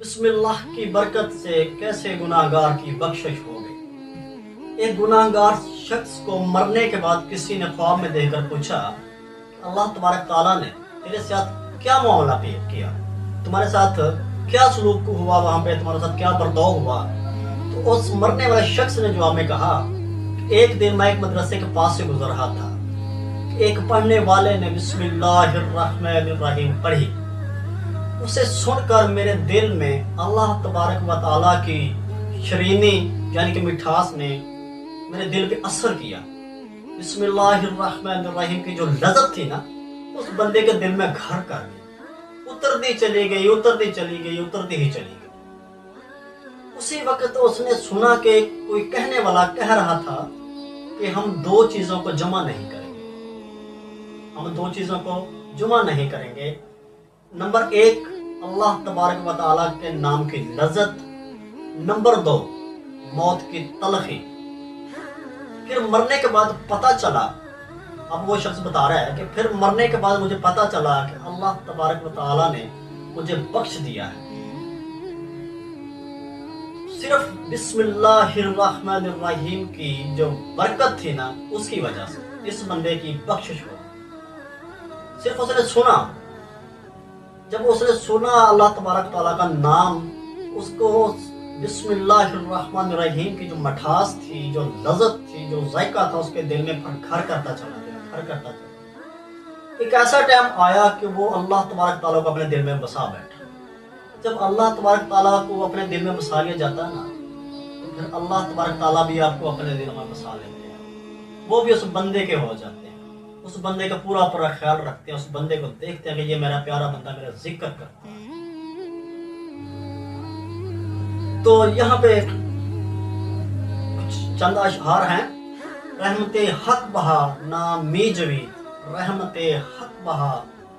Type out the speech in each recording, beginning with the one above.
بسم اللہ کی برکت سے کیسے گناہگار کی بخشش ہو گئی۔ ایک گناہگار شخص کو مرنے کے بعد کسی نے خواب میں دیکھ کر پوچھا کہ اللہ تبارک تعالیٰ نے تیرے ساتھ کیا معاملہ کیا، تمہارے ساتھ کیا سلوک ہوا، وہاں پہ تمہارے ساتھ کیا برداؤ ہوا۔ تو اس مرنے والے شخص نے جواب میں کہا کہ ایک دن میں ایک مدرسے کے پاس سے گزر رہا تھا، ایک پڑھنے والے نے بسم اللہ الرحمن الرحیم پڑھی، اسے سن کر میرے دل میں اللہ تبارک و تعالیٰ کی شرینی یعنی کہ مٹھاس نے میرے دل پہ اثر کیا۔ بسم اللہ الرحمن الرحیم کی جو لذت تھی نا، اس بندے کے دل میں گھر کر گئی، اترتی چلی گئی، اترتی چلی گئی، اترتی ہی چلی گئی۔ اسی وقت اس نے سنا کہ کوئی کہنے والا کہہ رہا تھا کہ ہم دو چیزوں کو جمع نہیں کریں گے، ہم دو چیزوں کو جمع نہیں کریں گے۔ نمبر ایک، اللہ تبارک و تعالیٰ کے نام کی لذت، نمبر دو، موت کی تلخی۔ پھر مرنے کے بعد پتہ چلا، اب وہ شخص بتا رہا ہے کہ پھر مرنے کے بعد مجھے پتہ چلا کہ اللہ تبارک و تعالیٰ نے مجھے بخش دیا ہے، صرف بسم اللہ الرحمن الرحیم کی جو برکت تھی نا، اس کی وجہ سے اس بندے کی بخشش ہو۔ صرف اس نے سنا، جب اس نے سنا اللہ تبارک تعالیٰ کا نام، اس کو بسم اللہ الرحمن الرحیم کی جو مٹھاس تھی، جو لذت تھی، جو ذائقہ تھا، اس کے دل میں گھر کرتا چلا گیا، گھر کرتا چلا۔ ایک ایسا ٹائم آیا کہ وہ اللہ تبارک تعالیٰ کو اپنے دل میں بسا بیٹھا۔ جب اللہ تبارک تعالیٰ کو اپنے دل میں بسا لیا جاتا ہے نا، تو پھر اللہ تبارک تعالیٰ بھی آپ کو اپنے دل میں بسا لیتے ہیں، وہ بھی اس بندے کے ہو جاتے ہیں، اس بندے کا پورا خیال رکھتے ہیں، اس بندے کو دیکھتے ہیں کہ یہ میرا پیارا بندہ میرا ذکر کرتا ہے۔ تو یہاں پہ کچھ چند اشعار ہیں۔ رحمت حق بہا نامی جوید، رحمت حق بہا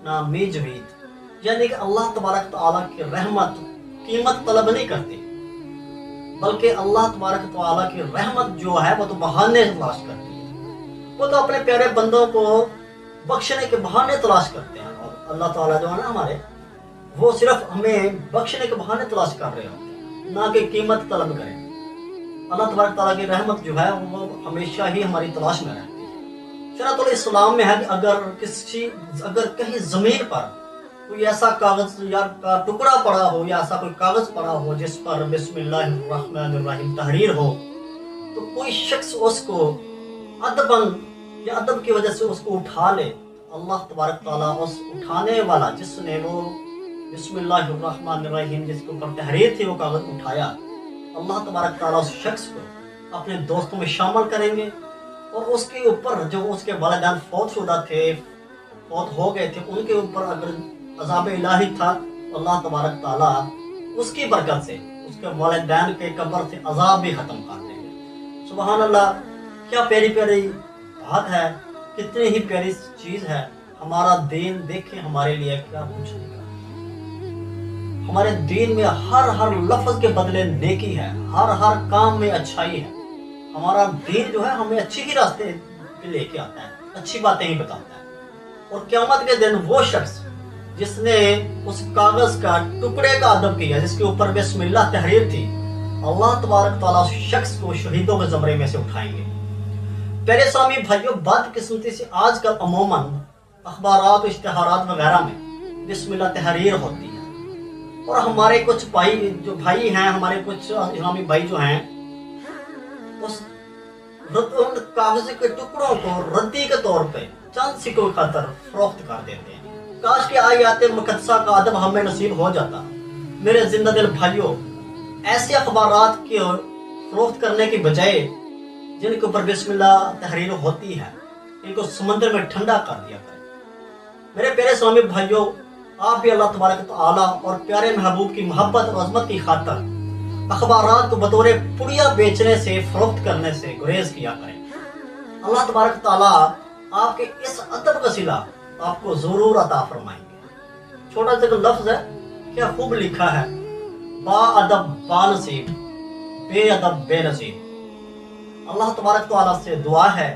نامی جوید، یعنی کہ اللہ تبارک تعالیٰ کی رحمت قیمت طلب نہیں کرتی، بلکہ اللہ تبارک تعالیٰ کی رحمت جو ہے وہ تو بہانے تلاش کرتی ہے، وہ تو اپنے پیارے بندوں کو بخشنے کے بہانے تلاش کرتے ہیں۔ اور اللہ تعالیٰ جو ہے نا ہمارے، وہ صرف ہمیں بخشنے کے بہانے تلاش کر رہے ہوتے ہیں، نہ کہ قیمت طلب کریں۔ اللہ تبارک تعالیٰ کی رحمت جو ہے وہ ہمیشہ ہی ہماری تلاش میں رہتی ہے۔ شریعت الاسلام میں ہے کہ اگر کہیں زمین پر کوئی ایسا کاغذ یا ٹکڑا پڑا ہو، یا ایسا کوئی کاغذ پڑا ہو جس پر بسم اللہ الرحمن الرحیم تحریر ہو، تو کوئی شخص اس کو ادباً یا ادب کی وجہ سے اس کو اٹھا لے، اللہ تبارک تعالیٰ اس اٹھانے والا جس نے وہ بسم اللہ الرحمن الرحیم جس کے اوپر تحریر تھی وہ کاغذ اٹھایا، اللہ تبارک تعالیٰ اس شخص کو اپنے دوستوں میں شامل کریں گے، اور اس کے اوپر جو اس کے والدین فوت شدہ تھے، فوت ہو گئے تھے، ان کے اوپر اگر عذاب الہی تھا، اللہ تبارک تعالیٰ اس کی برکت سے اس کے والدین کے قبر سے عذاب بھی ختم کر دیں گے۔ سبحان اللہ، کیا پیاری پیاری بات ہے، کتنی ہی پیاری چیز ہے۔ ہمارا دین دیکھیں ہمارے لیے کیا کچھ نہیں کہا۔ ہمارے دین میں ہر لفظ کے بدلے نیکی ہے، ہر کام میں اچھائی ہے۔ ہمارا دین جو ہے ہمیں اچھی ہی راستے پہ لے کے آتا ہے، اچھی باتیں ہی بتاتا ہے۔ اور قیامت کے دن وہ شخص جس نے اس کاغذ کا ٹکڑے کا ادب کیا جس کے اوپر بسم اللہ تحریر تھی، اللہ تبارک تعالیٰ اس شخص کو شہیدوں کے زمرے میں سے اٹھائیں گے۔ پیارے اسلامی بھائیوں، بدقسمتی سے آج کل عموماً اخبارات، اشتہارات وغیرہ میں بسم اللہ تحریر ہوتی ہے، اور ہمارے کچھ بھائی ہیں، ہمارے کچھ اسلامی بھائی جو ہیں، اس ان کاغذ کے ٹکڑوں کو ردی کے طور پہ چند سکوں کی خاطر فروخت کر دیتے ہیں۔ کاش کہ آیات مقدسہ کا ادب ہمیں نصیب ہو جاتا۔ میرے زندہ دل بھائیوں، ایسے اخبارات کی فروخت کرنے کی بجائے جن کے اوپر بسم اللہ تحریر ہوتی ہے، ان کو سمندر میں ٹھنڈا کر دیا کریں۔ میرے پیارے اسلامی بھائیوں، آپ بھی اللہ تبارک تعالیٰ اور پیارے محبوب کی محبت اور عظمت کی خاطر اخبارات کو بطور پڑیا بیچنے سے، فروخت کرنے سے گریز کیا کریں۔ اللہ تبارک تعالیٰ آپ کے اس ادب کا صلہ آپ کو ضرور عطا فرمائیں گے۔ چھوٹا سا لفظ ہے، کیا خوب لکھا ہے، با ادب با نصیب، بے ادب بے نصیب۔ اللہ تبارک تعالیٰ سے دعا ہے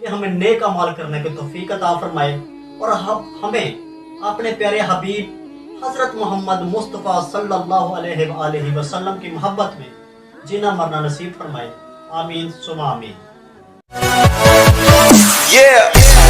کہ ہمیں نیک اعمال کرنے کی توفیق عطا فرمائے، اور ہمیں اپنے پیارے حبیب حضرت محمد مصطفیٰ صلی اللہ علیہ وآلہ وسلم کی محبت میں جینا مرنا نصیب فرمائے. آمین ثم آمین. Yeah.